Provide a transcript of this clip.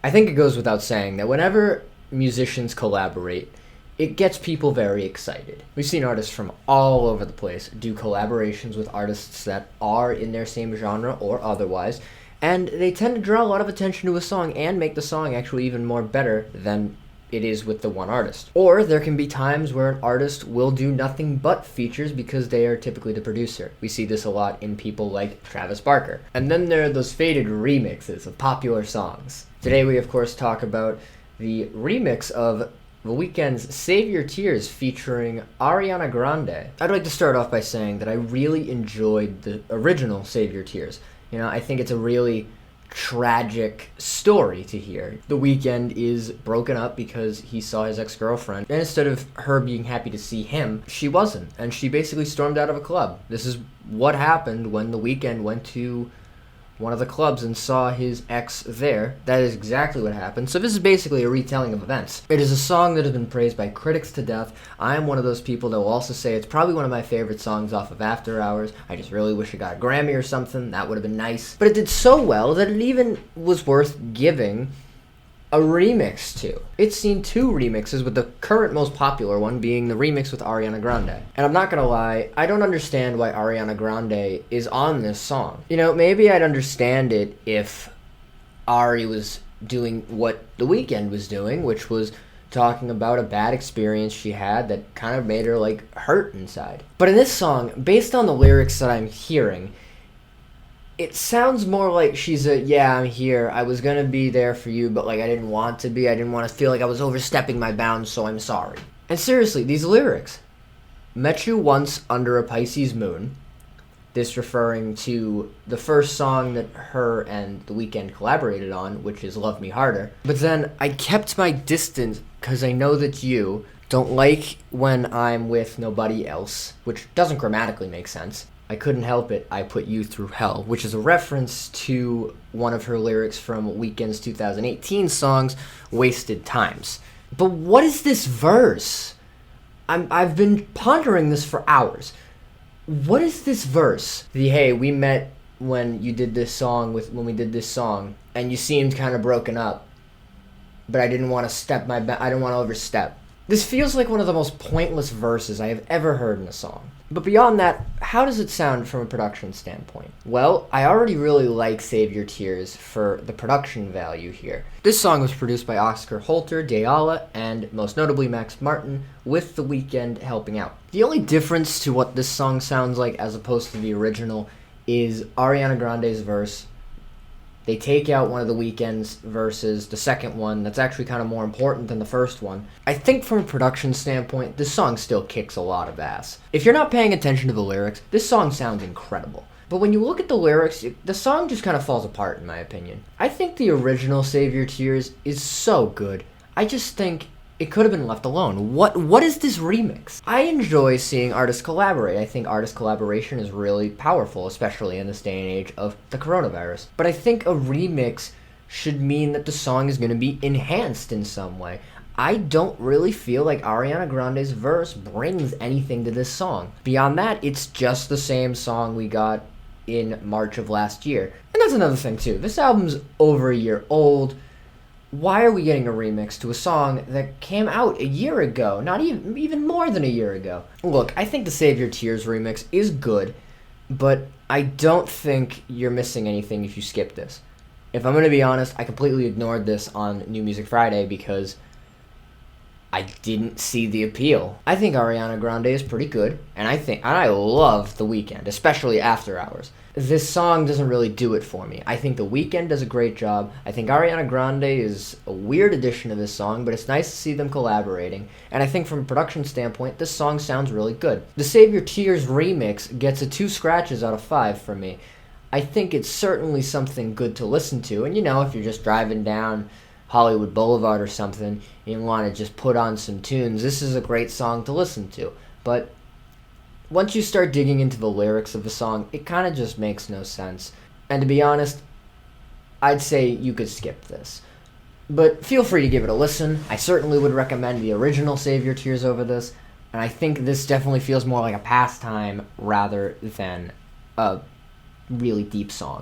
I think it goes without saying that whenever musicians collaborate, it gets people very excited. We've seen artists from all over the place do collaborations with artists that are in their same genre or otherwise, and they tend to draw a lot of attention to a song and make the song actually even more better than it is with the one artist. Or there can be times where an artist will do nothing but features because they are typically the producer. We see this a lot in people like Travis Barker. And then there are those faded remixes of popular songs. Today we of course talk about the remix of The Weeknd's Save Your Tears featuring Ariana Grande. I'd like to start off by saying that I really enjoyed the original Save Your Tears. I think it's a really tragic story to hear. The Weeknd is broken up because he saw his ex-girlfriend, and instead of her being happy to see him, she wasn't, and she basically stormed out of a club. This is what happened when The Weeknd went to one of the clubs and saw his ex there. That is exactly what happened. So this is basically a retelling of events. It is a song that has been praised by critics to death. I am one of those people that will also say it's probably one of my favorite songs off of After Hours. I just really wish it got a Grammy or something. That would have been nice. But it did so well that it even was worth giving a remix to. It's seen 2 remixes, with the current most popular one being the remix with Ariana Grande. And I'm not gonna lie, I don't understand why Ariana Grande is on this song. Maybe I'd understand it if Ari was doing what The Weeknd was doing, which was talking about a bad experience she had that kind of made her hurt inside. But in this song, based on the lyrics that I'm hearing, it sounds more like she's I'm here, I was gonna be there for you, but I didn't want to be, I didn't want to feel like I was overstepping my bounds, so I'm sorry. And seriously, these lyrics, met you once under a Pisces moon, this referring to the first song that her and The Weeknd collaborated on, which is Love Me Harder. But then, I kept my distance, cause I know that you don't like when I'm with nobody else, which doesn't grammatically make sense. I couldn't help it, I put you through hell, which is a reference to one of her lyrics from Weeknd's 2018 songs, Wasted Times. But what is this verse? I've been pondering this for hours. What is this verse? Hey, we met when you did this song, when we did this song, and you seemed kind of broken up, but I didn't want to I didn't want to overstep. This feels like one of the most pointless verses I have ever heard in a song. But beyond that, how does it sound from a production standpoint? Well, I already really like Save Your Tears for the production value here. This song was produced by Oscar Holter, Dayala, and most notably Max Martin, with The Weeknd helping out. The only difference to what this song sounds like as opposed to the original is Ariana Grande's verse. They take out one of The Weeknd's verses, the second one, that's actually kind of more important than the first one. I think from a production standpoint, this song still kicks a lot of ass. If you're not paying attention to the lyrics, this song sounds incredible. But when you look at the lyrics, the song just kind of falls apart in my opinion. I think the original Save Your Tears is so good. I just think it could have been left alone. What is this remix? I enjoy seeing artists collaborate. I think artist collaboration is really powerful, especially in this day and age of the coronavirus. But I think a remix should mean that the song is going to be enhanced in some way. I don't really feel like Ariana Grande's verse brings anything to this song. Beyond that, it's just the same song we got in March of last year. And that's another thing too. This album's over a year old. Why are we getting a remix to a song that came out a year ago? Not even more than a year ago. Look, I think the Save Your Tears remix is good, but I don't think you're missing anything if you skip this. If I'm going to be honest, I completely ignored this on New Music Friday because I didn't see the appeal. I think Ariana Grande is pretty good, and I love The Weeknd, especially After Hours. This song doesn't really do it for me. I think The Weeknd does a great job. I think Ariana Grande is a weird addition to this song, but it's nice to see them collaborating. And I think from a production standpoint, this song sounds really good. The Save Your Tears remix gets a 2 scratches out of 5 for me. I think it's certainly something good to listen to. And if you're just driving down Hollywood Boulevard or something, and you want to just put on some tunes, this is a great song to listen to. But once you start digging into the lyrics of the song, it kind of just makes no sense. And to be honest, I'd say you could skip this. But feel free to give it a listen. I certainly would recommend the original Save Your Tears over this, and I think this definitely feels more like a pastime rather than a really deep song.